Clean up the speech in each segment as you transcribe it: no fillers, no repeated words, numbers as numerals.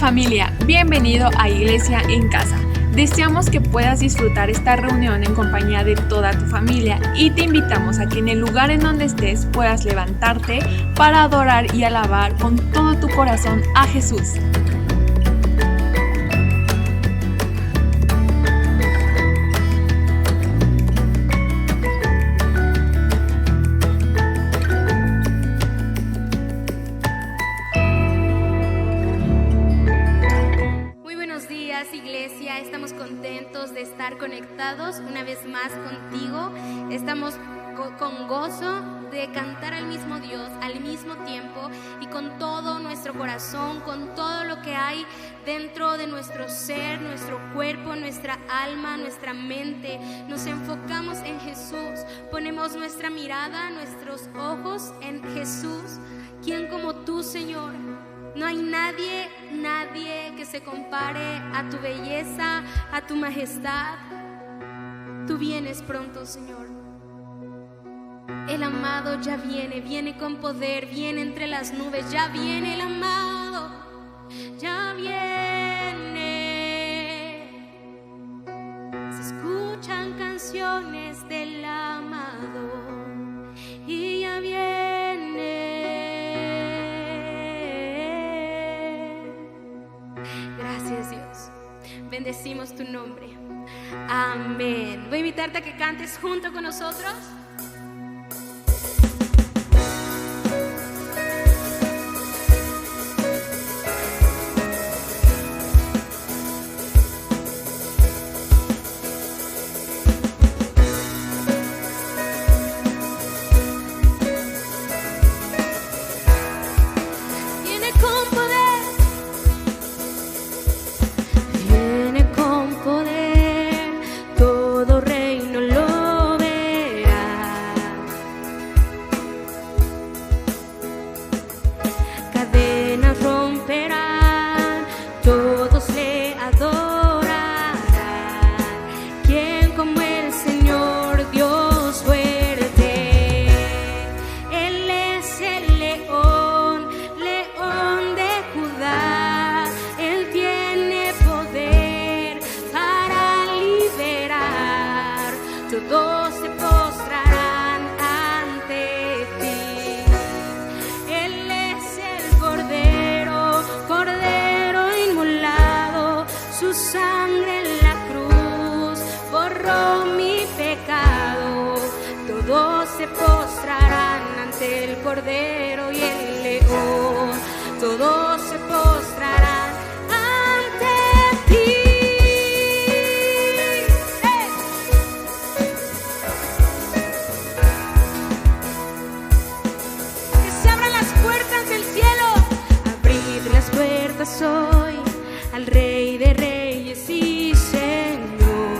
familia, bienvenido a Iglesia en Casa. Deseamos que puedas disfrutar esta reunión en compañía de toda tu familia y te invitamos a que en el lugar en donde estés puedas levantarte para adorar y alabar con todo tu corazón a Jesús. Iglesia, estamos contentos de estar conectados una vez más contigo. Estamos con gozo de cantar al mismo Dios al mismo tiempo y con todo nuestro corazón, con todo lo que hay dentro de nuestro ser, nuestro cuerpo, nuestra alma, nuestra mente. Nos enfocamos en Jesús, ponemos nuestra mirada, nuestros ojos en Jesús. ¿Quién como tú, Señor? No hay nadie que se compare a tu belleza, a tu majestad. Tú vienes pronto, Señor. El amado ya viene con poder, viene entre las nubes, ya viene el amado, ya viene. Se escuchan canciones del amado y ya viene. Gracias, Dios. Bendecimos tu nombre. Amén. Voy a invitarte a que cantes junto con nosotros. Todos se postrarán ante ti. Él es el Cordero, Cordero inmolado. Su sangre en la cruz borró mi pecado. Todos se postrarán ante el Cordero y el León. Todos se postrarán ante ti. Soy al Rey de Reyes y Señor,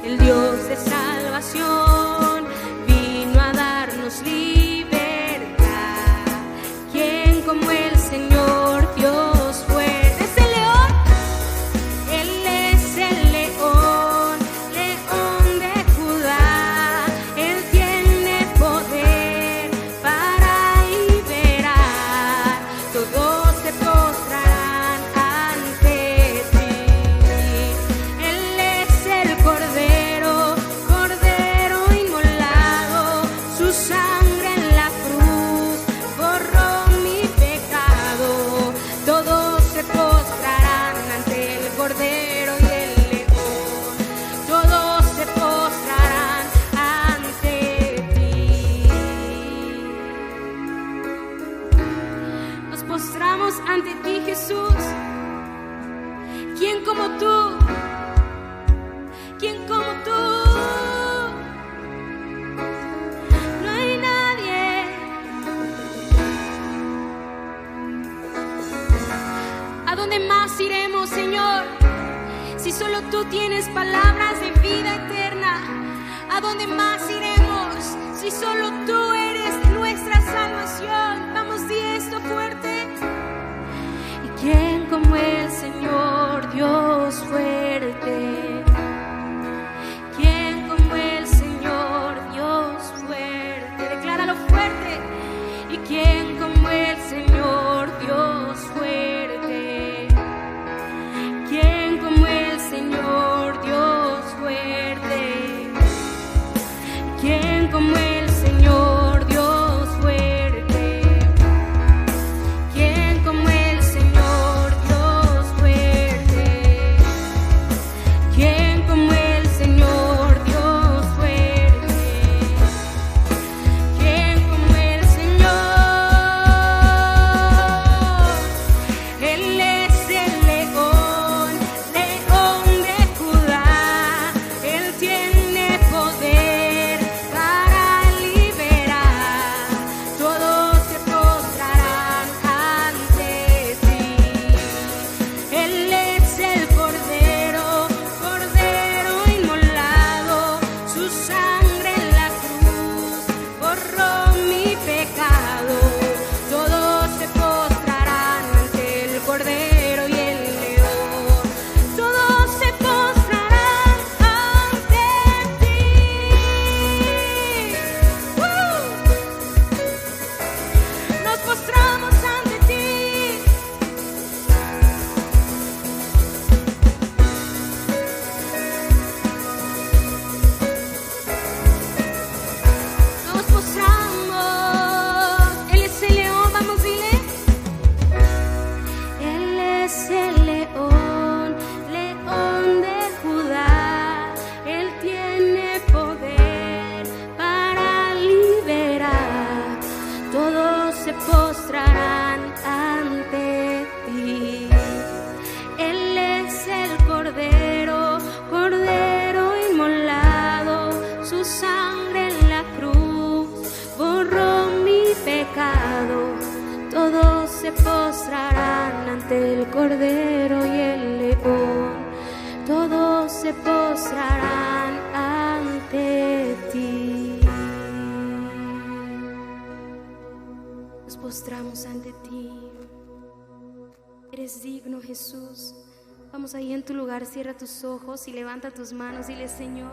el Dios de salvación vino a darnos libertad. ¿Quién como el Señor Dios fuerte? ¿Es el león? Él es el león, león de Judá. Él tiene poder para todos se postrarán ante ti. Él es el Cordero, Cordero inmolado. Su sangre en la cruz borró mi pecado. Todos se postrarán ante el Cordero y el León. Todos se postrarán ante ti. Nos postramos ante ti, Jesús. ¿Quién como tú? ¿Quién como tú? No hay nadie. ¿A dónde más iremos, Señor? Si solo tú tienes palabras de vida eterna. ¿A dónde más iremos? Si solo tú eres nuestra salvación. Vamos, di esto fuerte. ¿Y quién como el Señor Dios fuerte? ¿Quién como el Señor Dios fuerte? Decláralo fuerte. ¿Y quién como ante el Cordero y el León, todos se postrarán ante ti. Nos postramos ante ti. Eres digno, Jesús. Vamos ahí en tu lugar, cierra tus ojos y levanta tus manos. Dile: Señor,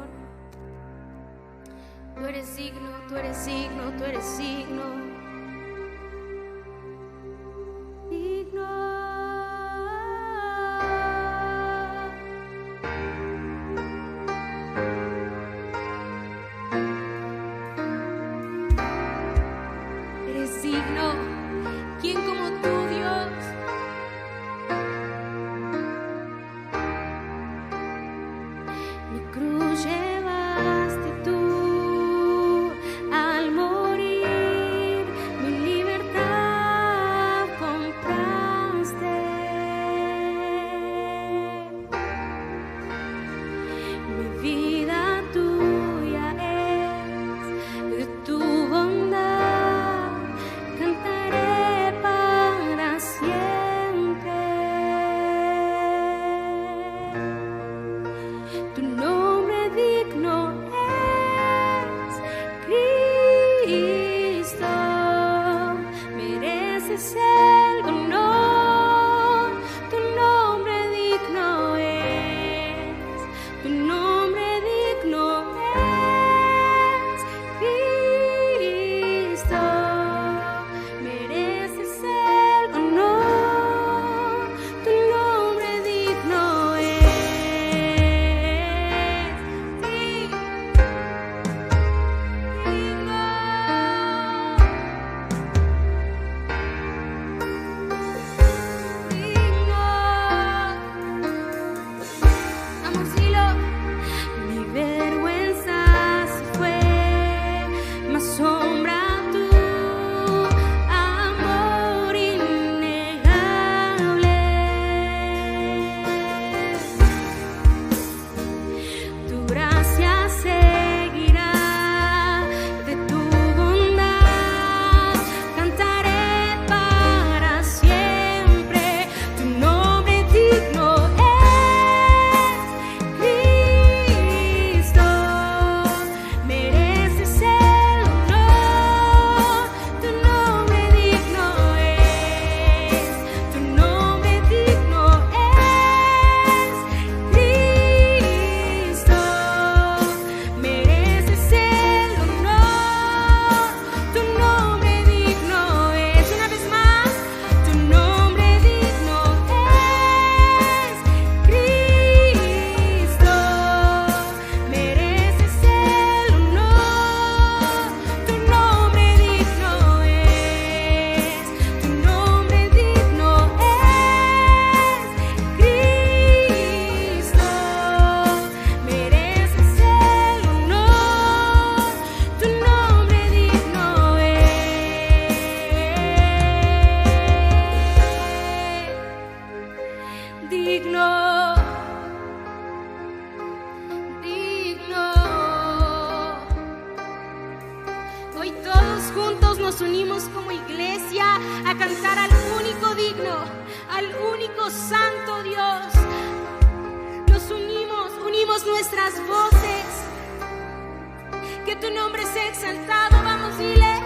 tú eres digno, tú eres digno, tú eres digno. Digno. Eres digno. ¿Quién como tú, Dios? Mi cruz llevaste tú al morir, mi libertad compraste. Mi vida tuya es, de tu bondad cantaré para siempre. Tu nombre digno es Cristo, mereces el honor. Tu nombre digno es, tu nombre digno es Cristo, mereces el honor. Tu nombre digno es. Vamos, dilo. Mi vergüenza se fue, más sombra tu amor innegable. Tu gracia seguirá, de tu bondad cantaré para siempre. Tu nombre digno es Cristo, mereces el honor. Tu nombre digno es, tu nombre digno es Cristo, mereces el honor. Tu nombre digno es, una vez más, tu nombre digno es Cristo, mereces el honor. Tu nombre digno es, tu nombre digno es Cristo, mereces el honor. Tu nombre digno es digno, digno. Hoy todos juntos nos unimos como iglesia a cantar al único digno, al único santo Dios. Nos unimos nuestras voces. Que tu nombre sea exaltado. Vamos, dile.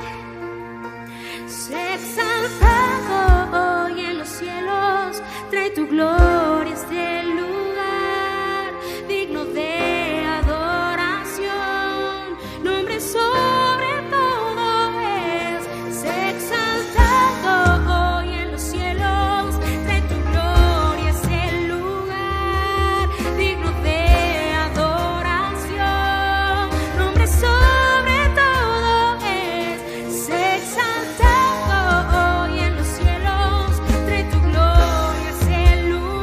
Sé exaltado hoy en los cielos, trae tu gloria a este lugar, digno de adoración, nombre sobre todo es. Sé exaltado hoy en los cielos, trae tu gloria a este lugar, digno de adoración, nombre sobre todo es. Sé exaltado hoy en los cielos, trae tu gloria a ese lugar.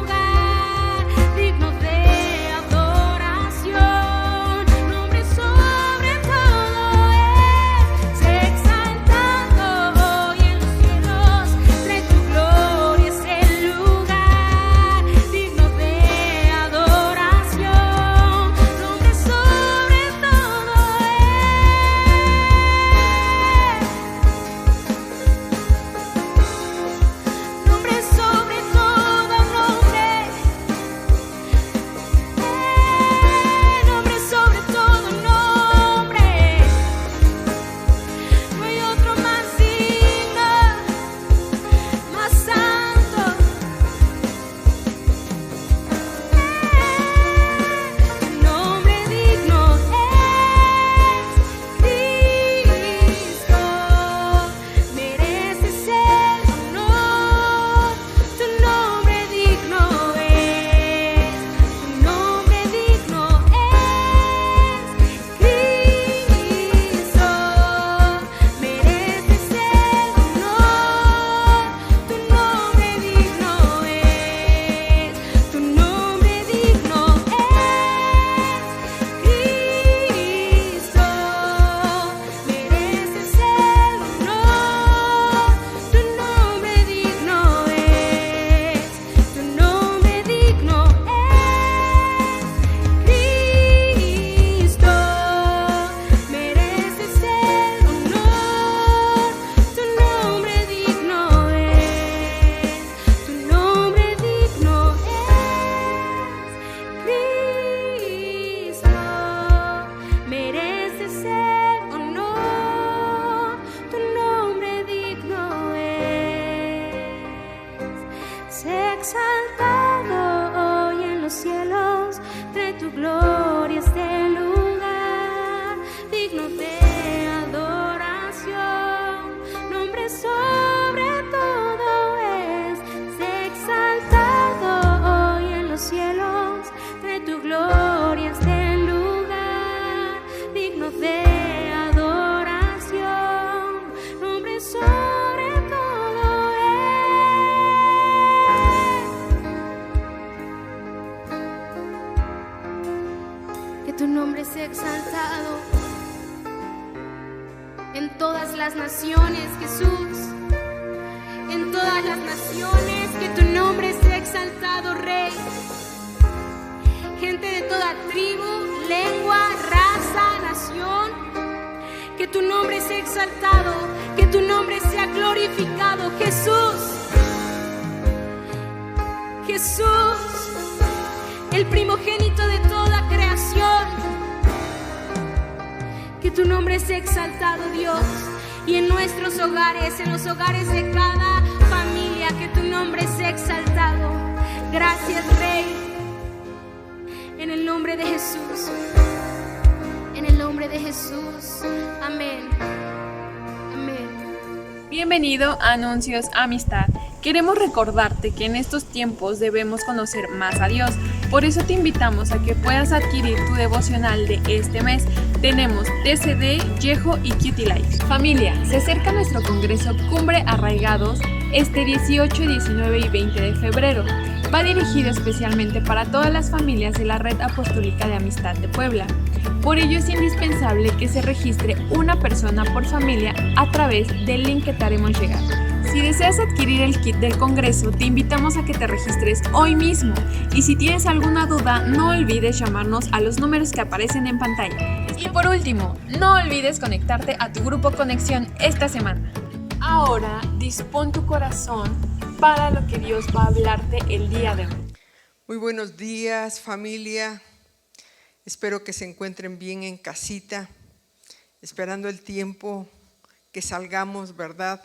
exaltado hoy en los cielos, trae tu gloria a este lugar, digno de adoración, nombre sobre todo es exaltado hoy en los cielos, trae tu gloria a este lugar, digno de adoración, nombre sobre todo es. Que tu nombre sea exaltado en todas las naciones, Jesús, en todas las naciones, que tu nombre sea exaltado, Rey. Gente de toda tribu, lengua, raza, nación, que tu nombre sea exaltado, que tu nombre sea glorificado, Jesús. Jesús, el primogénito de toda creación, que tu nombre sea exaltado, Dios, y en nuestros hogares, en los hogares de cada familia, que tu nombre sea exaltado. Gracias, Rey. En el nombre de Jesús, en el nombre de Jesús, amén, amén. Bienvenido a Anuncios Amistad. Queremos recordarte que en estos tiempos debemos conocer más a Dios. Por eso te invitamos a que puedas adquirir tu devocional de este mes. Tenemos TCD, Yeho y Cutie Life. Familia, se acerca nuestro congreso Cumbre Arraigados este 18, 19 y 20 de febrero. Va dirigido especialmente para todas las familias de la Red Apostólica de Amistad de Puebla. Por ello es indispensable que se registre una persona por familia a través del link que te haremos llegar. Si deseas adquirir el kit del congreso, te invitamos a que te registres hoy mismo. Y si tienes alguna duda, no olvides llamarnos a los números que aparecen en pantalla. Y por último, no olvides conectarte a tu grupo Conexión esta semana. Ahora dispón tu corazón para lo que Dios va a hablarte el día de hoy. Muy buenos días, familia. Espero que se encuentren bien en casita, esperando el tiempo que salgamos, ¿verdad?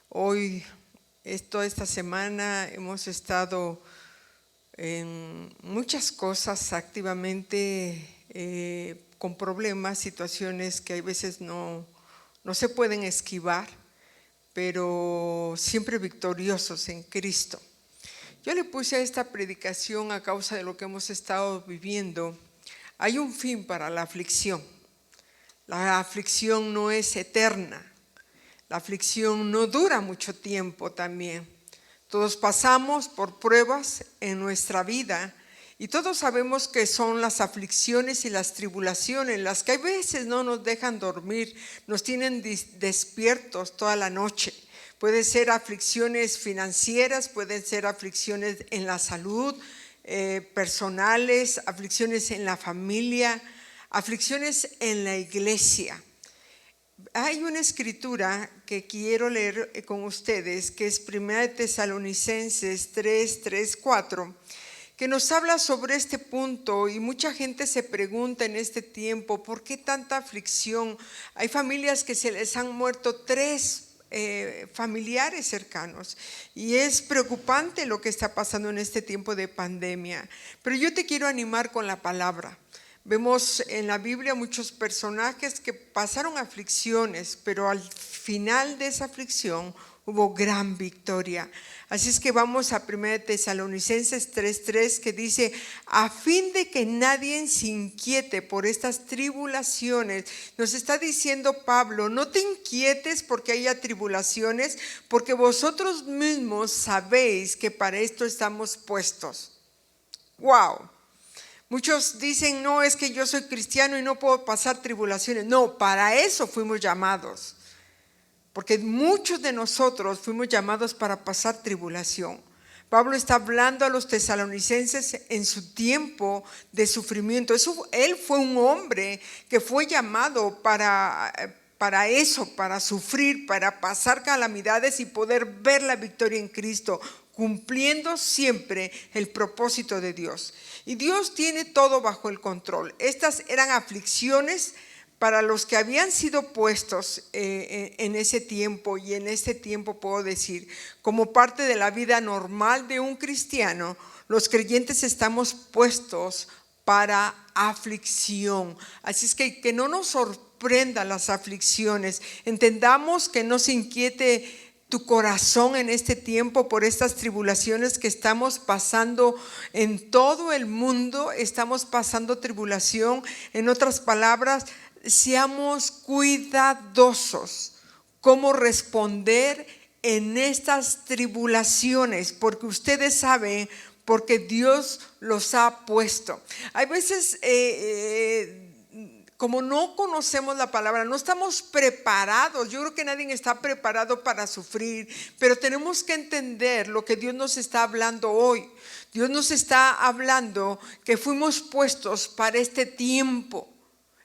Hoy, toda esta semana hemos estado en muchas cosas activamente con problemas, situaciones que a veces no se pueden esquivar, pero siempre victoriosos en Cristo. Yo le puse a esta predicación a causa de lo que hemos estado viviendo. Hay un fin para la aflicción. La aflicción no es eterna. La aflicción no dura mucho tiempo también. Todos pasamos por pruebas en nuestra vida y todos sabemos que son las aflicciones y las tribulaciones las que a veces no nos dejan dormir, nos tienen despiertos toda la noche. Pueden ser aflicciones financieras, pueden ser aflicciones en la salud, personales, aflicciones en la familia, aflicciones en la iglesia. Hay una escritura que quiero leer con ustedes, que es 1 Tesalonicenses 3:4, que nos habla sobre este punto, y mucha gente se pregunta en este tiempo, ¿por qué tanta aflicción? Hay familias que se les han muerto 3 familiares cercanos, y es preocupante lo que está pasando en este tiempo de pandemia. Pero yo te quiero animar con la palabra. Vemos en la Biblia muchos personajes que pasaron aflicciones, pero al final de esa aflicción hubo gran victoria. Así es que vamos a 1 Tesalonicenses 3:3, que dice: a fin de que nadie se inquiete por estas tribulaciones. Nos está diciendo Pablo, no te inquietes porque haya tribulaciones, porque vosotros mismos sabéis que para esto estamos puestos. ¡Wow! Muchos dicen, no, es que yo soy cristiano y no puedo pasar tribulaciones. No, para eso fuimos llamados. Porque muchos de nosotros fuimos llamados para pasar tribulación. Pablo está hablando a los tesalonicenses en su tiempo de sufrimiento. Él fue un hombre que fue llamado para eso, para sufrir, para pasar calamidades y poder ver la victoria en Cristo, cumpliendo siempre el propósito de Dios. Y Dios tiene todo bajo el control. Estas eran aflicciones para los que habían sido puestos en ese tiempo, y en este tiempo puedo decir, como parte de la vida normal de un cristiano, los creyentes estamos puestos para aflicción. Así es que no nos sorprendan las aflicciones. Entendamos que no se inquiete tu corazón en este tiempo por estas tribulaciones que estamos pasando en todo el mundo. Estamos pasando tribulación. En otras palabras, seamos cuidadosos cómo responder en estas tribulaciones, porque ustedes saben, porque Dios los ha puesto. Hay veces como no conocemos la palabra, no estamos preparados. Yo creo que nadie está preparado para sufrir, pero tenemos que entender lo que Dios nos está hablando hoy. Dios nos está hablando que fuimos puestos para este tiempo.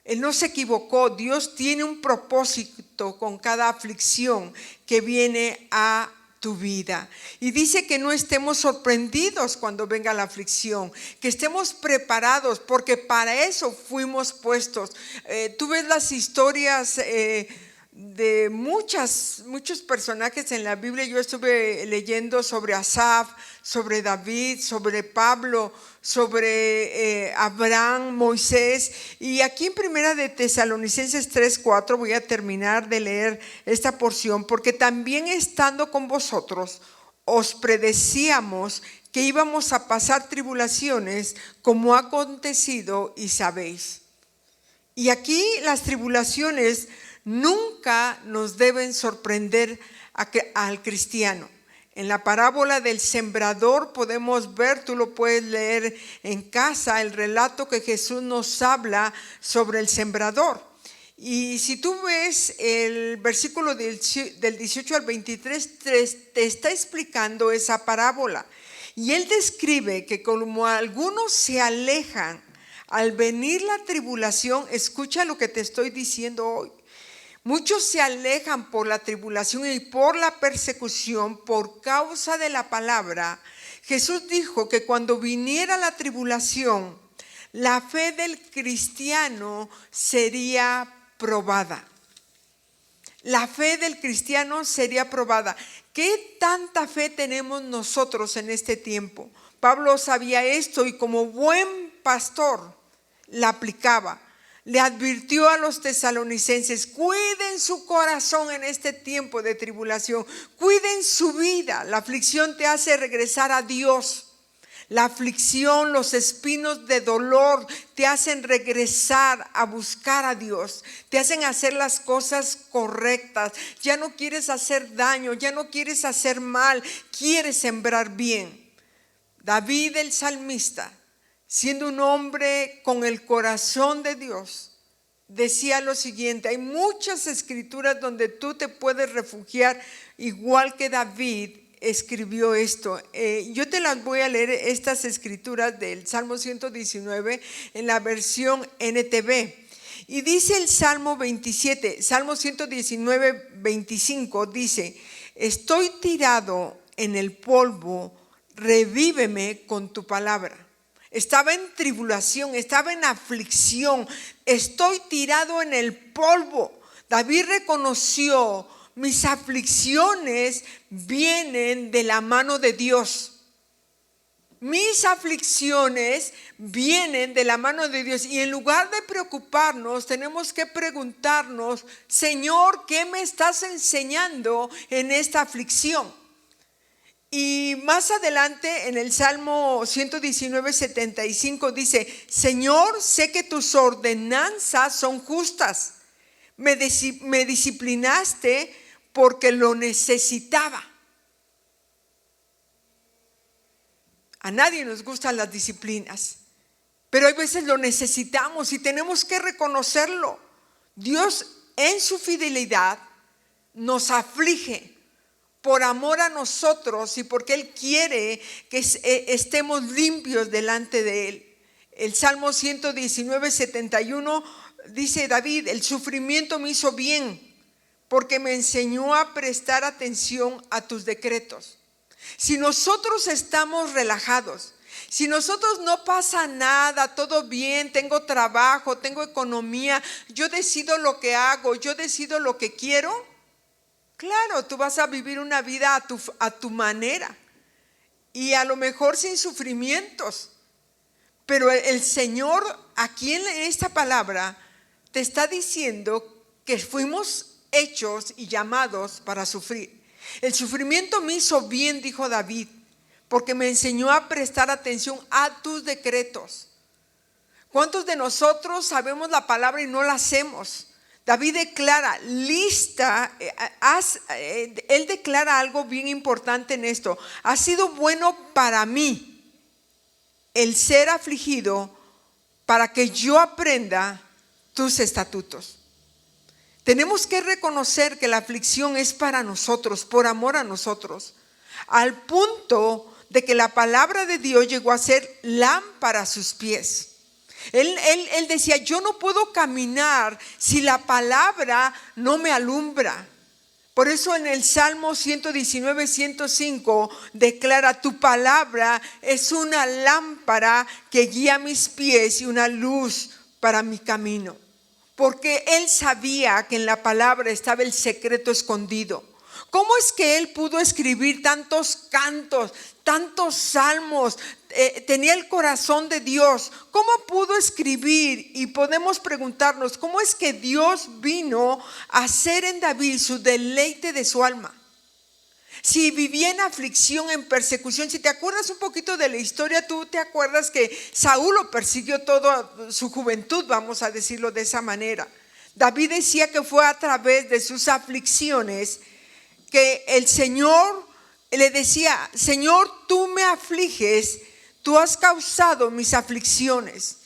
Él no se equivocó. Dios tiene un propósito con cada aflicción que viene a tu vida. Y dice que no estemos sorprendidos cuando venga la aflicción, que estemos preparados, porque para eso fuimos puestos. Tú ves las historias de muchos personajes en la Biblia. Yo estuve leyendo sobre Asaf, sobre David, sobre Pablo, sobre Abraham, Moisés. Y aquí en Primera de Tesalonicenses 3:4 voy a terminar de leer esta porción, porque también estando con vosotros os predecíamos que íbamos a pasar tribulaciones, como ha acontecido y sabéis. Y aquí las tribulaciones nunca nos deben sorprender al cristiano. En la parábola del sembrador podemos ver, tú lo puedes leer en casa, el relato que Jesús nos habla sobre el sembrador. Y si tú ves el versículo del 18 al 23, te está explicando esa parábola. Y él describe que como algunos se alejan al venir la tribulación, escucha lo que te estoy diciendo hoy. Muchos se alejan por la tribulación y por la persecución por causa de la palabra. Jesús dijo que cuando viniera la tribulación, la fe del cristiano sería probada. La fe del cristiano sería probada. ¿Qué tanta fe tenemos nosotros en este tiempo? Pablo sabía esto y como buen pastor la aplicaba. Le advirtió a los tesalonicenses: cuiden su corazón en este tiempo de tribulación, cuiden su vida. La aflicción te hace regresar a Dios. La aflicción, los espinos de dolor te hacen regresar a buscar a Dios, te hacen hacer las cosas correctas. Ya no quieres hacer daño, ya no quieres hacer mal, quieres sembrar bien. David el salmista, siendo un hombre con el corazón de Dios, decía lo siguiente. Hay muchas escrituras donde tú te puedes refugiar, igual que David escribió esto. Yo te las voy a leer, estas escrituras del Salmo 119 en la versión NTV. Y dice el Salmo 27, Salmo 119, 25, dice: estoy tirado en el polvo, revíveme con tu palabra. Estaba en tribulación, estaba en aflicción. Estoy tirado en el polvo. David reconoció: mis aflicciones vienen de la mano de Dios. Mis aflicciones vienen de la mano de Dios. Y en lugar de preocuparnos, tenemos que preguntarnos: Señor, ¿qué me estás enseñando en esta aflicción? Y más adelante en el Salmo 119, 75 dice: Señor, sé que tus ordenanzas son justas. Me disciplinaste porque lo necesitaba. A nadie nos gustan las disciplinas, pero hay veces lo necesitamos y tenemos que reconocerlo. Dios en su fidelidad nos aflige por amor a nosotros y porque Él quiere que estemos limpios delante de Él. El Salmo 119, 71 dice David: el sufrimiento me hizo bien porque me enseñó a prestar atención a tus decretos. Si nosotros estamos relajados, Si nosotros no pasa nada, todo bien, tengo trabajo, tengo economía, yo decido lo que hago, yo decido lo que quiero, claro, tú vas a vivir una vida a tu manera y a lo mejor sin sufrimientos. Pero el Señor aquí en esta palabra te está diciendo que fuimos hechos y llamados para sufrir. El sufrimiento me hizo bien, dijo David, porque me enseñó a prestar atención a tus decretos. ¿Cuántos de nosotros sabemos la palabra y no la hacemos? David declara, él declara algo bien importante en esto. Ha sido bueno para mí el ser afligido para que yo aprenda tus estatutos. Tenemos que reconocer que la aflicción es para nosotros, por amor a nosotros, al punto de que la palabra de Dios llegó a ser lámpara a sus pies. Él decía, yo no puedo caminar si la palabra no me alumbra. Por eso en el Salmo 119, 105 declara, tu palabra es una lámpara que guía mis pies y una luz para mi camino. Porque él sabía que en la palabra estaba el secreto escondido. ¿Cómo es que él pudo escribir tantos cantos, tantos salmos? Tenía el corazón de Dios. ¿Cómo pudo escribir? Y podemos preguntarnos, ¿cómo es que Dios vino a hacer en David su deleite de su alma? Si vivía en aflicción, en persecución, si te acuerdas un poquito de la historia, tú te acuerdas que Saúl lo persiguió toda su juventud, vamos a decirlo de esa manera. David decía que fue a través de sus aflicciones que el Señor le decía, Señor, tú me afliges, tú has causado mis aflicciones.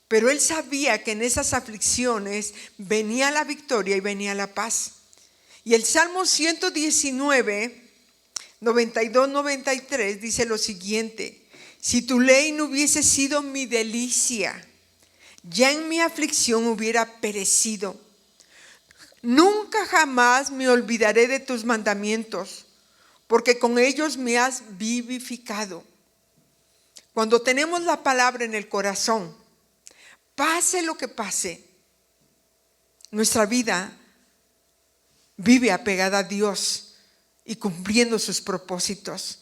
Pero él sabía que en esas aflicciones venía la victoria y venía la paz. Y el Salmo 119, 92, 93 dice lo siguiente: si tu ley no hubiese sido mi delicia, ya en mi aflicción hubiera perecido. Nunca jamás me olvidaré de tus mandamientos, porque con ellos me has vivificado. Cuando tenemos la palabra en el corazón, pase lo que pase, nuestra vida vive apegada a Dios y cumpliendo sus propósitos.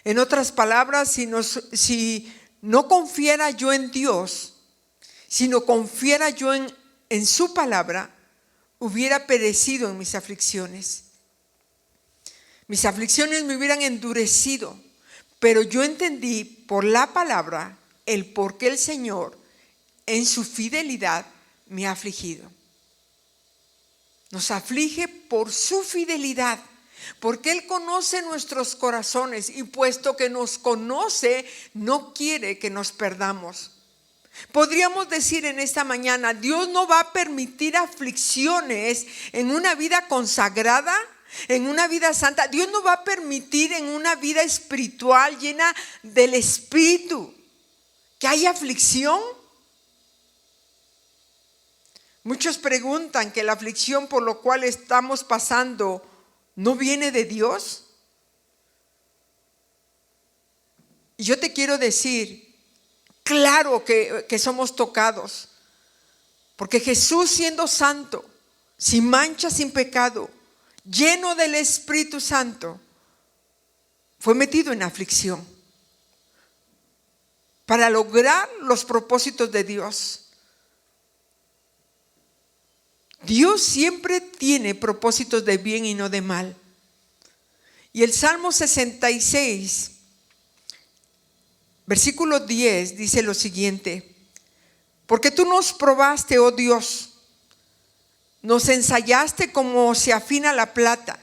En otras palabras, si no confiara yo en Dios, si no confiara yo en su palabra, hubiera perecido en mis aflicciones. Mis aflicciones me hubieran endurecido, pero yo entendí por la palabra el por qué el Señor en su fidelidad me ha afligido. Nos aflige por su fidelidad, porque Él conoce nuestros corazones y puesto que nos conoce, no quiere que nos perdamos. Podríamos decir en esta mañana, Dios no va a permitir aflicciones en una vida consagrada, en una vida santa. Dios no va a permitir en una vida espiritual llena del Espíritu que haya aflicción. Muchos preguntan que la aflicción por lo cual estamos pasando no viene de Dios. Y yo te quiero decir, claro que somos tocados, porque Jesús, siendo santo, sin mancha, sin pecado, lleno del Espíritu Santo, fue metido en aflicción para lograr los propósitos de Dios. Dios siempre tiene propósitos de bien y no de mal. Y el Salmo 66, versículo 10 dice lo siguiente: porque tú nos probaste, oh Dios, nos ensayaste como se afina la plata,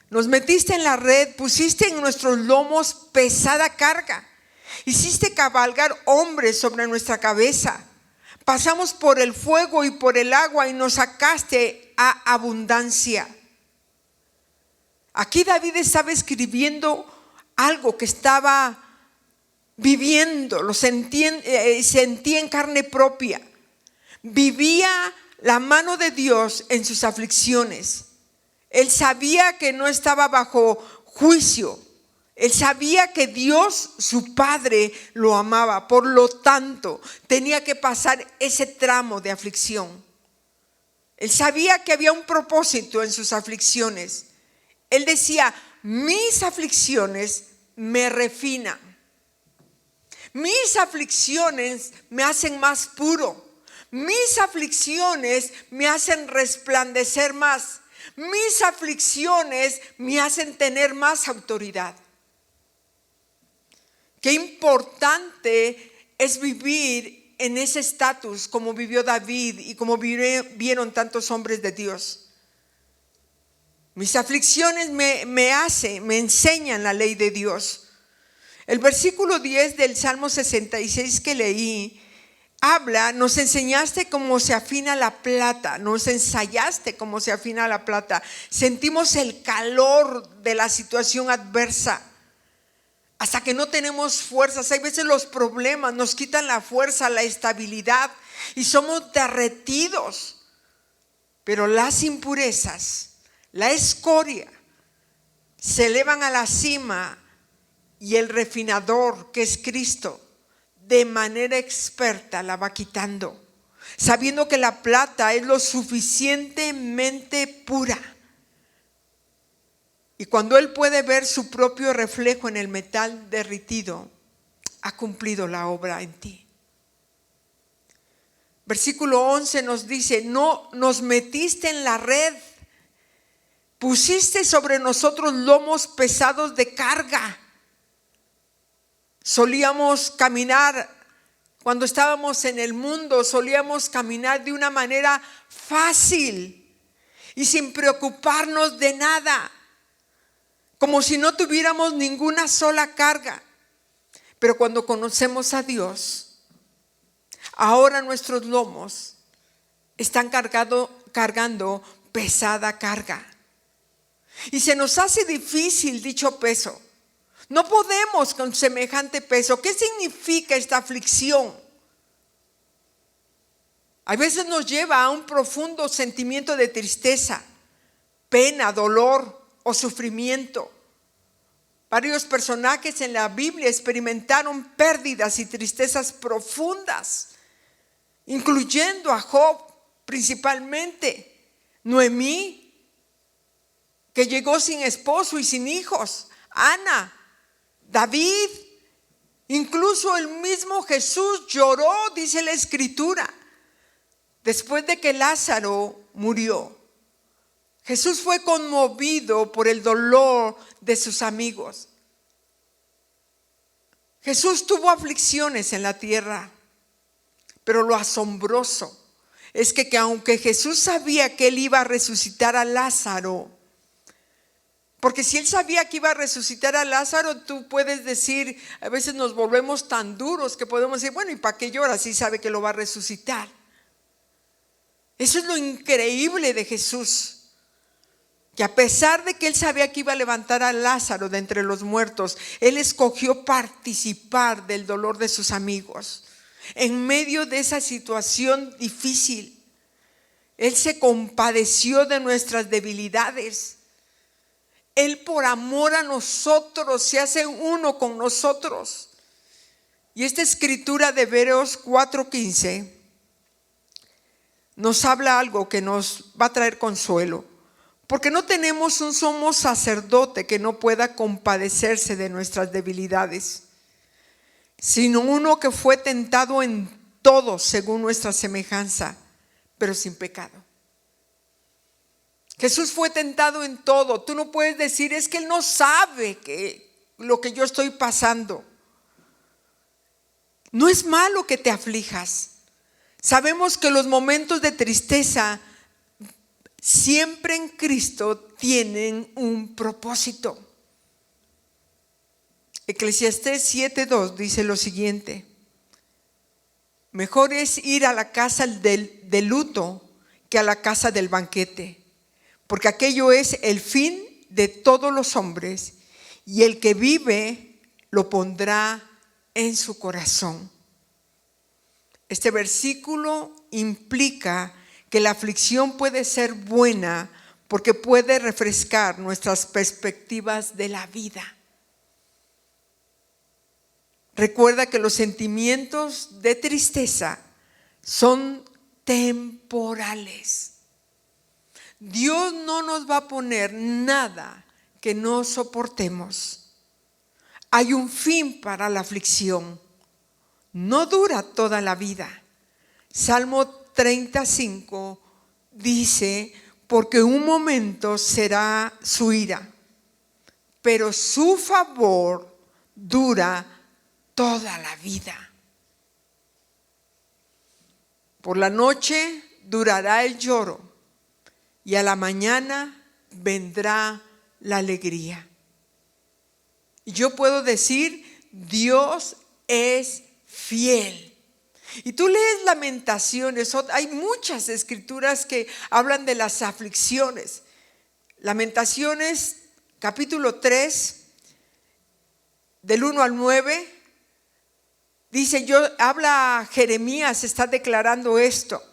nos metiste en la red, pusiste en nuestros lomos pesada carga, hiciste cabalgar hombres sobre nuestra cabeza. Pasamos por el fuego y por el agua y nos sacaste a abundancia. Aquí David estaba escribiendo algo que estaba viviendo, lo sentía en carne propia. Vivía la mano de Dios en sus aflicciones. Él sabía que no estaba bajo juicio, Él sabía que Dios, su Padre, lo amaba. Por lo tanto, tenía que pasar ese tramo de aflicción. Él sabía que había un propósito en sus aflicciones. Él decía, mis aflicciones me refinan. Mis aflicciones me hacen más puro. Mis aflicciones me hacen resplandecer más. Mis aflicciones me hacen tener más autoridad. Qué importante es vivir en ese estatus como vivió David y como vivieron tantos hombres de Dios. Mis aflicciones me enseñan la ley de Dios. El versículo 10 del Salmo 66 que leí habla, nos enseñaste cómo se afina la plata, nos ensayaste cómo se afina la plata. Sentimos el calor de la situación adversa hasta que no tenemos fuerzas. Hay veces los problemas nos quitan la fuerza, la estabilidad y somos derretidos. Pero las impurezas, la escoria, se elevan a la cima y el refinador, que es Cristo, de manera experta la va quitando, sabiendo que la plata es lo suficientemente pura. Y cuando Él puede ver su propio reflejo en el metal derritido, ha cumplido la obra en ti. Versículo 11 nos dice, no nos metiste en la red, pusiste sobre nosotros lomos pesados de carga. Solíamos caminar, cuando estábamos en el mundo, solíamos caminar de una manera fácil y sin preocuparnos de nada, como si no tuviéramos ninguna sola carga. Pero cuando conocemos a Dios, ahora nuestros lomos están cargando pesada carga. Y se nos hace difícil dicho peso. No podemos con semejante peso. ¿Qué significa esta aflicción? A veces nos lleva a un profundo sentimiento de tristeza, pena, dolor o sufrimiento. Varios personajes en la Biblia experimentaron pérdidas y tristezas profundas, incluyendo a Job principalmente, Noemí, que llegó sin esposo y sin hijos, Ana, David, incluso el mismo Jesús lloró, dice la Escritura, después de que Lázaro murió. Jesús fue conmovido por el dolor de sus amigos. Jesús tuvo aflicciones en la tierra, pero lo asombroso es que aunque Jesús sabía que Él iba a resucitar a Lázaro, porque si Él sabía que iba a resucitar a Lázaro, tú puedes decir, a veces nos volvemos tan duros que podemos decir, bueno, ¿y para qué llora si sabe que lo va a resucitar? Eso es lo increíble de Jesús, que a pesar de que Él sabía que iba a levantar a Lázaro de entre los muertos, Él escogió participar del dolor de sus amigos. En medio de esa situación difícil, Él se compadeció de nuestras debilidades. Él por amor a nosotros se hace uno con nosotros. Y esta escritura de Hebreos 4:15 nos habla algo que nos va a traer consuelo. Porque no tenemos un sumo sacerdote que no pueda compadecerse de nuestras debilidades, sino uno que fue tentado en todo según nuestra semejanza, pero sin pecado. Jesús fue tentado en todo. Tú no puedes decir, es que Él no sabe lo que yo estoy pasando. No es malo que te aflijas. Sabemos que los momentos de tristeza siempre en Cristo tienen un propósito. Eclesiastés 7:2 dice lo siguiente: mejor es ir a la casa del luto que a la casa del banquete, porque aquello es el fin de todos los hombres, y el que vive lo pondrá en su corazón. Este versículo implica que la aflicción puede ser buena porque puede refrescar nuestras perspectivas de la vida. recuerda que los sentimientos de tristeza son temporales. Dios no nos va a poner nada que no soportemos. Hay un fin para la aflicción. No dura toda la vida. Salmo 35 dice, porque un momento será su ira, pero su favor dura toda la vida. Por la noche durará el lloro y a la mañana vendrá la alegría. Y yo puedo decir, Dios es fiel. Y tú lees Lamentaciones, hay muchas escrituras que hablan de las aflicciones. Lamentaciones capítulo 3, del 1 al 9, dice, habla Jeremías, está declarando esto.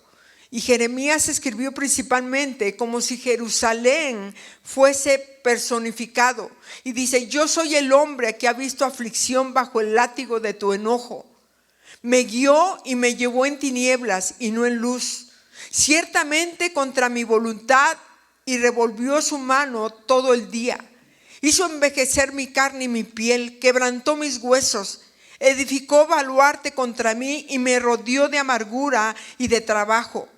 Y Jeremías escribió principalmente como si Jerusalén fuese personificado. Y dice, yo soy el hombre que ha visto aflicción bajo el látigo de tu enojo. Me guió y me llevó en tinieblas y no en luz. Ciertamente contra mi voluntad y revolvió su mano todo el día. Hizo envejecer mi carne y mi piel, quebrantó mis huesos. Edificó baluarte contra mí y me rodeó de amargura y de trabajo.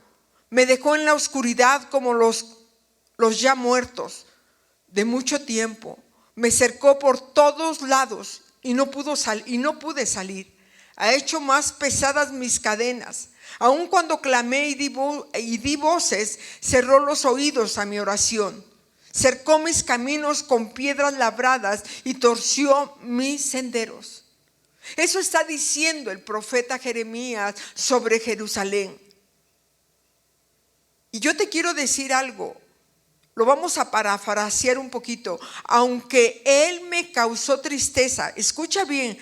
Me dejó en la oscuridad como los ya muertos de mucho tiempo. Me cercó por todos lados y no pude salir. Ha hecho más pesadas mis cadenas. Aun cuando clamé y di voces, cerró los oídos a mi oración. Cercó mis caminos con piedras labradas y torció mis senderos. Eso está diciendo el profeta Jeremías sobre Jerusalén. Y yo te quiero decir algo, lo vamos a parafrasear un poquito. Aunque Él me causó tristeza, escucha bien,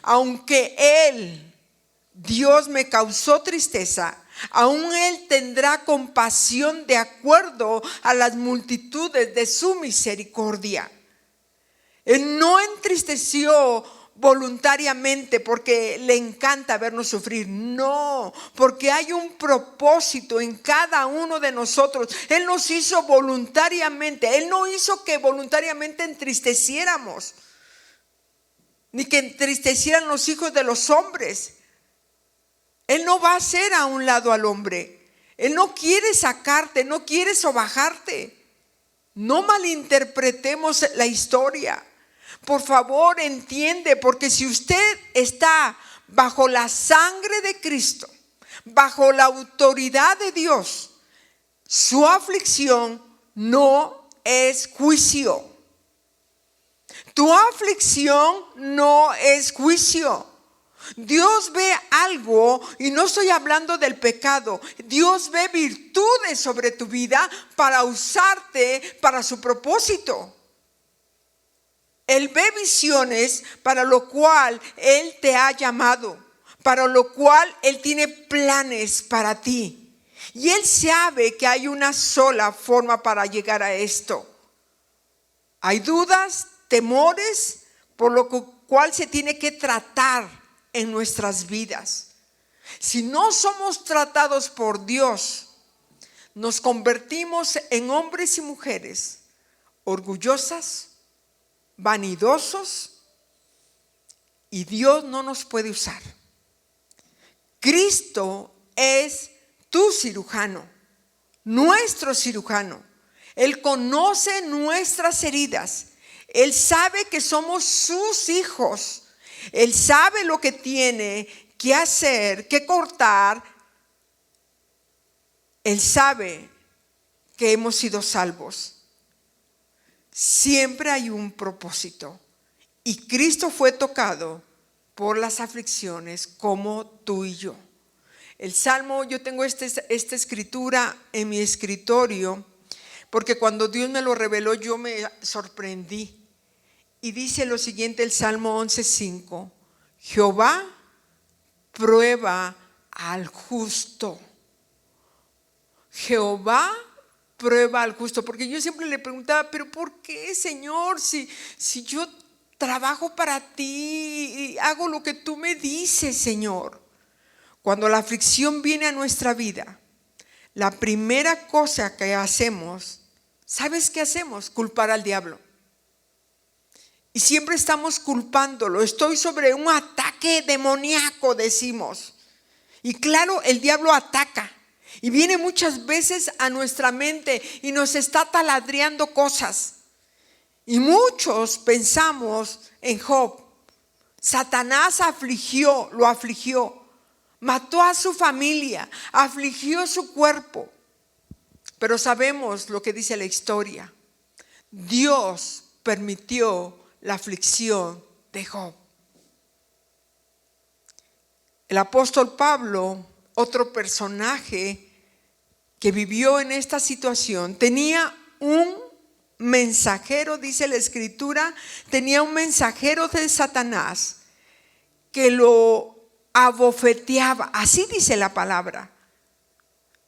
aunque Dios me causó tristeza, aún Él tendrá compasión de acuerdo a las multitudes de su misericordia. Él no entristeció voluntariamente porque le encanta vernos sufrir. No, porque hay un propósito en cada uno de nosotros. Él nos hizo voluntariamente. Él no hizo que voluntariamente entristeciéramos, ni que entristecieran los hijos de los hombres. Él no va a hacer a un lado al hombre. Él no quiere sacarte, no quiere sobajarte. No malinterpretemos la historia. Por favor, entiende, porque si usted está bajo la sangre de Cristo, bajo la autoridad de Dios, su aflicción no es juicio. Tu aflicción no es juicio. Dios ve algo, y no estoy hablando del pecado. Dios ve virtudes sobre tu vida para usarte para su propósito. Él ve visiones para lo cual Él te ha llamado, para lo cual Él tiene planes para ti. Y Él sabe que hay una sola forma para llegar a esto. Hay dudas, temores, por lo cual se tiene que tratar en nuestras vidas. Si no somos tratados por Dios, nos convertimos en hombres y mujeres orgullosas, vanidosos, y Dios no nos puede usar. Cristo es tu cirujano, nuestro cirujano. Él conoce nuestras heridas. Él sabe que somos sus hijos. Él sabe lo que tiene que hacer, que cortar. Él sabe que hemos sido salvos. Siempre hay un propósito. Y Cristo fue tocado por las aflicciones como tú y yo. El Salmo, yo tengo esta escritura en mi escritorio, porque cuando Dios me lo reveló yo me sorprendí. Y dice lo siguiente el Salmo 11:5: Jehová prueba al justo. Jehová prueba al justo. Porque yo siempre le preguntaba, pero ¿por qué, Señor? Si yo trabajo para ti y hago lo que tú me dices, Señor. Cuando la aflicción viene a nuestra vida, la primera cosa que hacemos, ¿sabes qué hacemos? Culpar al diablo. Y siempre estamos culpándolo. Estoy sobre un ataque demoníaco, decimos. Y claro, el diablo ataca. Y viene muchas veces a nuestra mente y nos está taladreando cosas. Y muchos pensamos en Job. Satanás lo afligió, mató a su familia, afligió su cuerpo. Pero sabemos lo que dice la historia. Dios permitió la aflicción de Job. El apóstol Pablo, otro personaje que vivió en esta situación, tenía un mensajero, dice la escritura, tenía un mensajero de Satanás que lo abofeteaba, así dice la palabra,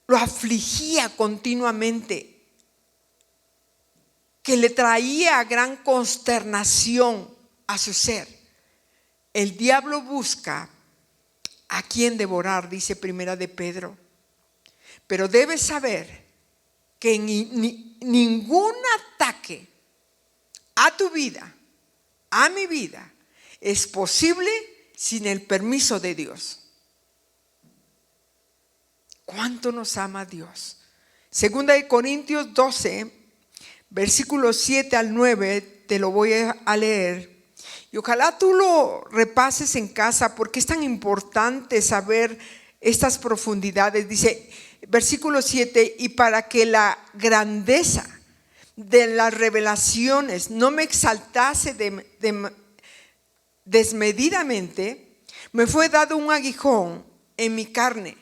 lo afligía continuamente, que le traía gran consternación a su ser. El diablo busca a quien devorar, dice Primera de Pedro, pero debes saber que ningún ataque a tu vida, a mi vida, es posible sin el permiso de Dios. ¿Cuánto nos ama Dios? Segunda de Corintios 12, versículos 7 al 9, te lo voy a leer. Y ojalá tú lo repases en casa porque es tan importante saber estas profundidades. Dice, versículo 7, y para que la grandeza de las revelaciones no me exaltase desmedidamente, me fue dado un aguijón en mi carne,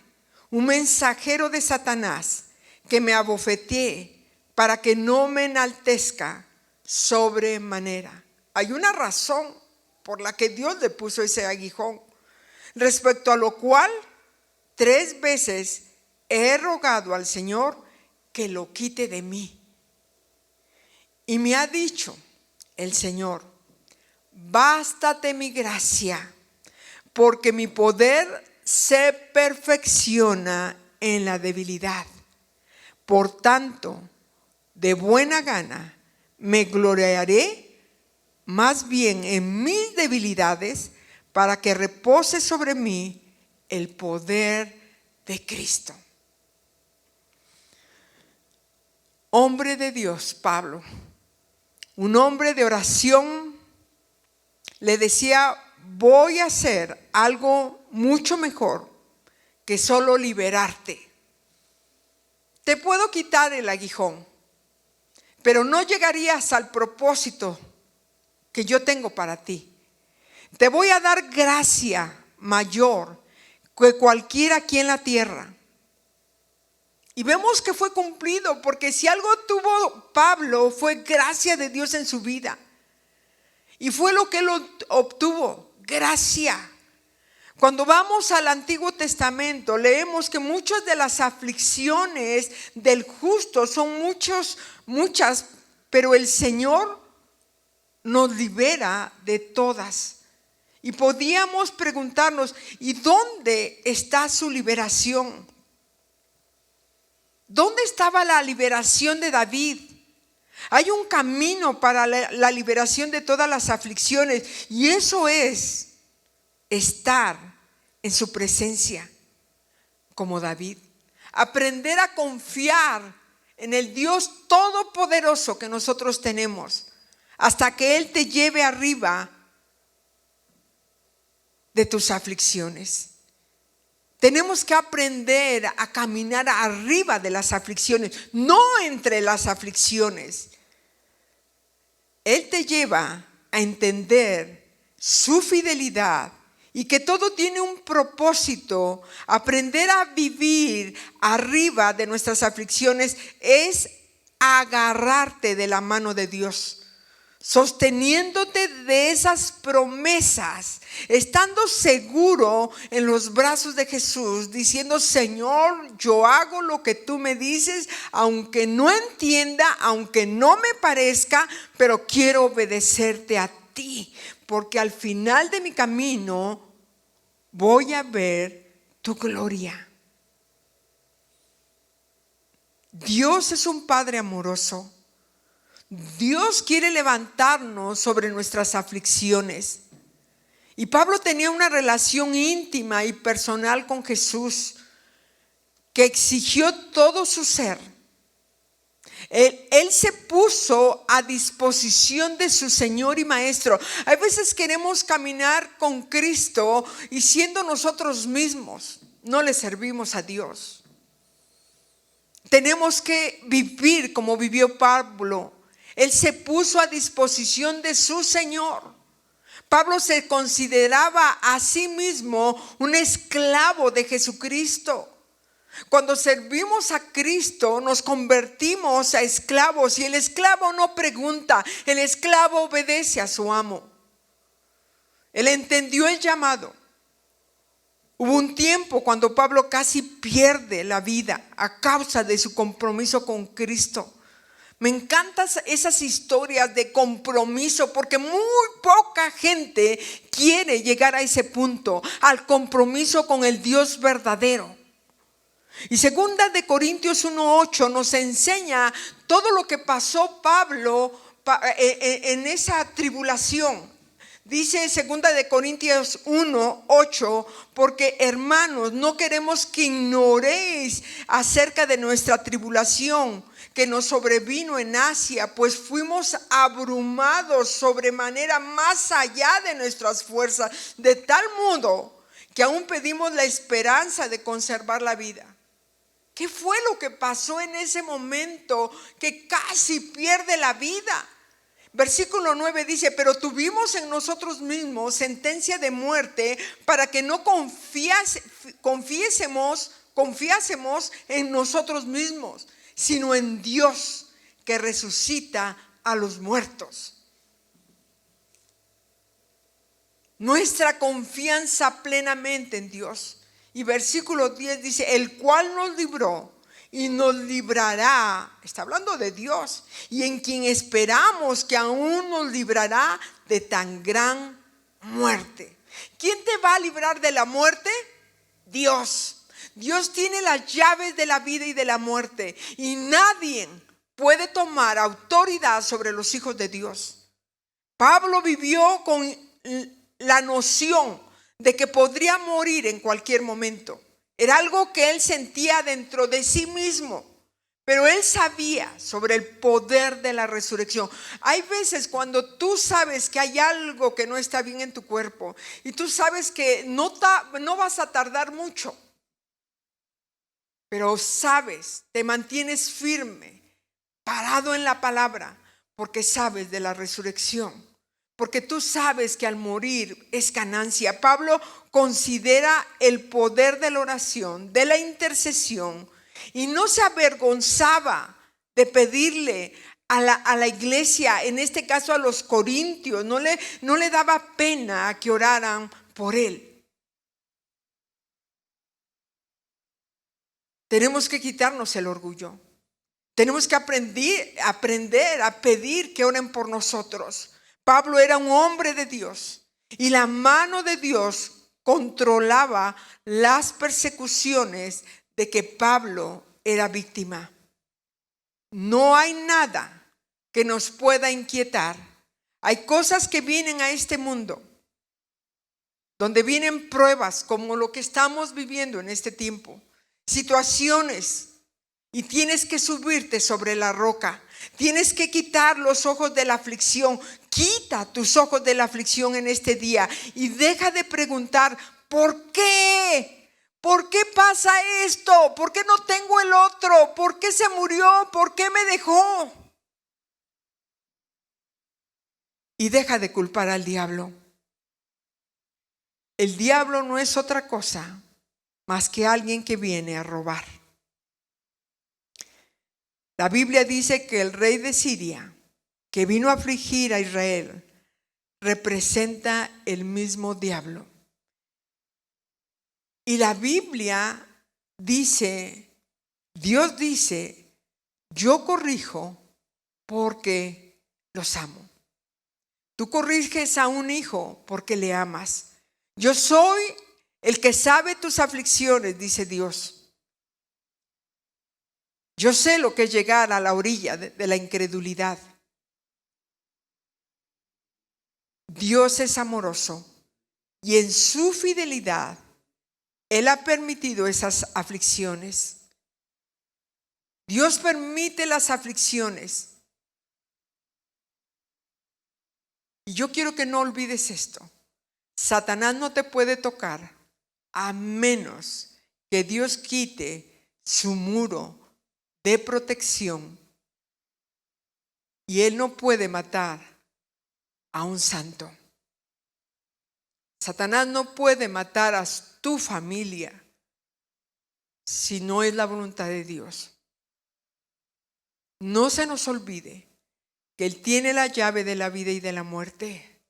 un mensajero de Satanás que me abofeteé para que no me enaltezca sobremanera. Hay una razón por la que Dios le puso ese aguijón, respecto a lo cual 3 veces he rogado al Señor que lo quite de mí. Y me ha dicho el Señor, bástate mi gracia, porque mi poder se perfecciona en la debilidad. Por tanto, de buena gana me gloriaré más bien en mis debilidades, para que repose sobre mí el poder de Cristo. Hombre de Dios, Pablo, un hombre de oración, le decía, voy a hacer algo mucho mejor que solo liberarte. Te puedo quitar el aguijón, pero no llegarías al propósito que yo tengo para ti. Te voy a dar gracia mayor que cualquiera aquí en la tierra. Y vemos que fue cumplido, porque si algo tuvo Pablo fue gracia de Dios en su vida. Y fue lo que él obtuvo, gracia. Cuando vamos al Antiguo Testamento, leemos que muchas de las aflicciones del justo son muchas, pero el Señor nos libera de todas. Y podíamos preguntarnos, ¿y dónde está su liberación? ¿Dónde estaba la liberación de David? Hay un camino para la liberación de todas las aflicciones, y eso es estar en su presencia como David. Aprender a confiar en el Dios todopoderoso que nosotros tenemos, hasta que Él te lleve arriba de tus aflicciones. Tenemos que aprender a caminar arriba de las aflicciones, no entre las aflicciones. Él te lleva a entender su fidelidad y que todo tiene un propósito. Aprender a vivir arriba de nuestras aflicciones es agarrarte de la mano de Dios, sosteniéndote de esas promesas, estando seguro en los brazos de Jesús, diciendo, Señor, yo hago lo que tú me dices, aunque no entienda, aunque no me parezca, pero quiero obedecerte a ti, porque al final de mi camino voy a ver tu gloria. Dios es un Padre amoroso. Dios quiere levantarnos sobre nuestras aflicciones. Y Pablo tenía una relación íntima y personal con Jesús que exigió todo su ser. Él se puso a disposición de su Señor y Maestro. Hay veces queremos caminar con Cristo y siendo nosotros mismos, no le servimos a Dios. Tenemos que vivir como vivió Pablo. Él se puso a disposición de su Señor. Pablo se consideraba a sí mismo un esclavo de Jesucristo. Cuando servimos a Cristo nos convertimos a esclavos y el esclavo no pregunta, el esclavo obedece a su amo. Él entendió el llamado. Hubo un tiempo cuando Pablo casi pierde la vida a causa de su compromiso con Cristo. Me encantan esas historias de compromiso porque muy poca gente quiere llegar a ese punto, al compromiso con el Dios verdadero. Y segunda de Corintios 1:8 nos enseña todo lo que pasó Pablo en esa tribulación. Dice segunda de Corintios 1:8, porque hermanos, no queremos que ignoréis acerca de nuestra tribulación que nos sobrevino en Asia, pues fuimos abrumados sobremanera más allá de nuestras fuerzas, de tal modo que aún pedimos la esperanza de conservar la vida. ¿Qué fue lo que pasó en ese momento que casi pierde la vida? Versículo 9 dice, pero tuvimos en nosotros mismos sentencia de muerte para que no confiásemos en nosotros mismos, sino en Dios que resucita a los muertos. Nuestra confianza plenamente en Dios. Y versículo 10 dice, el cual nos libró y nos librará, está hablando de Dios, y en quien esperamos que aún nos librará de tan gran muerte. ¿Quién te va a librar de la muerte? Dios. Dios tiene las llaves de la vida y de la muerte, y nadie puede tomar autoridad sobre los hijos de Dios. Pablo vivió con la noción de que podría morir en cualquier momento. Era algo que él sentía dentro de sí mismo, pero él sabía sobre el poder de la resurrección. Hay veces cuando tú sabes que hay algo que no está bien en tu cuerpo y tú sabes que no vas a tardar mucho, pero sabes, te mantienes firme, parado en la palabra, porque sabes de la resurrección. Porque tú sabes que al morir es ganancia. Pablo considera el poder de la oración, de la intercesión, y no se avergonzaba de pedirle a la iglesia, en este caso a los corintios, no le daba pena que oraran por él. Tenemos que quitarnos el orgullo. Tenemos que aprender a pedir que oren por nosotros. Pablo era un hombre de Dios y la mano de Dios controlaba las persecuciones de que Pablo era víctima. No hay nada que nos pueda inquietar. Hay cosas que vienen a este mundo, donde vienen pruebas como lo que estamos viviendo en este tiempo, situaciones, y tienes que subirte sobre la roca. Tienes que quitar los ojos de la aflicción. Quita tus ojos de la aflicción en este día y deja de preguntar ¿por qué? ¿Por qué pasa esto? ¿Por qué no tengo el otro? ¿Por qué se murió? ¿Por qué me dejó? Y deja de culpar al diablo. El diablo no es otra cosa más que alguien que viene a robar. La Biblia dice que el rey de Siria, que vino a afligir a Israel, representa el mismo diablo. Y la Biblia dice, Dios dice, yo corrijo porque los amo. Tú corriges a un hijo porque le amas. Yo soy el que sabe tus aflicciones, dice Dios. Yo sé lo que es llegar a la orilla de la incredulidad. Dios es amoroso y en su fidelidad Él ha permitido esas aflicciones. Dios permite las aflicciones. Y yo quiero que no olvides esto. Satanás no te puede tocar a menos que Dios quite su muro de protección. Y Él no puede matar a un santo. Satanás no puede matar a tu familia si no es la voluntad de Dios. No se nos olvide que Él tiene la llave de la vida y de la muerte.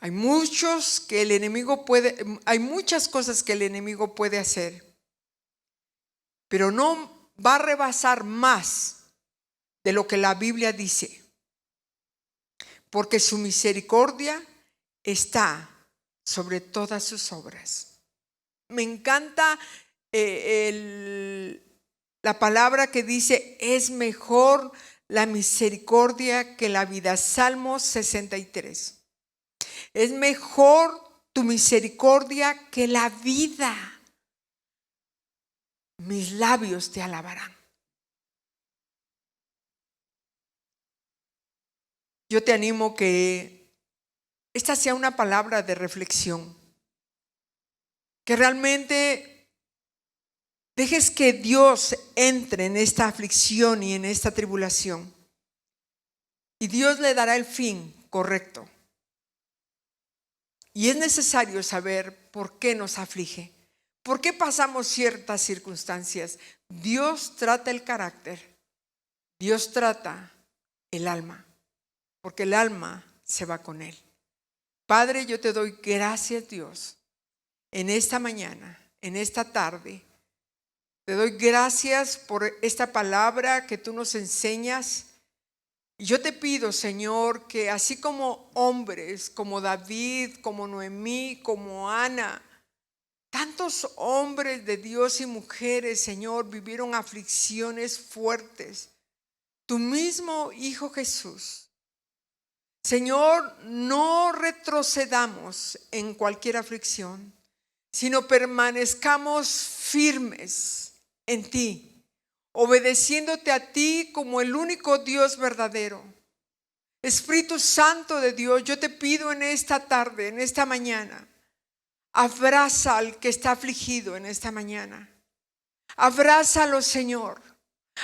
Hay muchas cosas que el enemigo puede hacer, pero no va a rebasar más de lo que la Biblia dice, porque su misericordia está sobre todas sus obras. Me encanta la palabra que dice: es mejor la misericordia que la vida. Salmo 63. Es mejor tu misericordia que la vida. Mis labios te alabarán. Yo te animo que esta sea una palabra de reflexión, que realmente dejes que Dios entre en esta aflicción y en esta tribulación, y Dios le dará el fin correcto. Y es necesario saber por qué nos aflige, por qué pasamos ciertas circunstancias. Dios trata el carácter, Dios trata el alma, porque el alma se va con Él. Padre, yo te doy gracias, Dios, en esta mañana, en esta tarde. Te doy gracias por esta palabra que tú nos enseñas. Y yo te pido, Señor, que así como hombres, como David, como Noemí, como Ana, tantos hombres de Dios y mujeres, Señor, vivieron aflicciones fuertes. Tu mismo Hijo Jesús. Señor, no retrocedamos en cualquier aflicción, sino permanezcamos firmes en ti, obedeciéndote a ti como el único Dios verdadero. Espíritu Santo de Dios, yo te pido en esta tarde, en esta mañana, abraza al que está afligido en esta mañana. Abrázalo, Señor.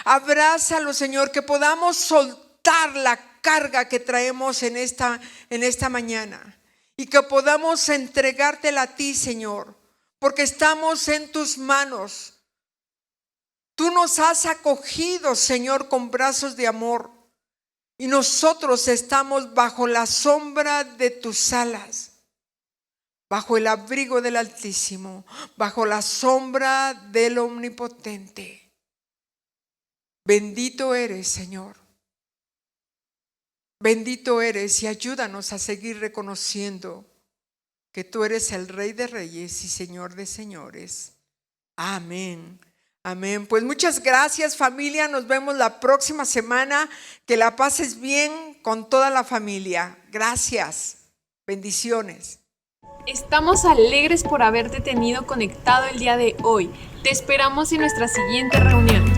Abrázalo, Señor, que podamos soltar la carga que traemos en esta mañana y que podamos entregártela a ti, Señor, porque estamos en tus manos. Tú nos has acogido, Señor, con brazos de amor, y nosotros estamos bajo la sombra de tus alas, bajo el abrigo del Altísimo, bajo la sombra del Omnipotente. Bendito eres, Señor. Bendito eres, y ayúdanos a seguir reconociendo que tú eres el Rey de Reyes y Señor de Señores. Amén. Amén. Pues muchas gracias, familia. Nos vemos la próxima semana. Que la pases bien con toda la familia. Gracias. Bendiciones. Estamos alegres por haberte tenido conectado el día de hoy. Te esperamos en nuestra siguiente reunión.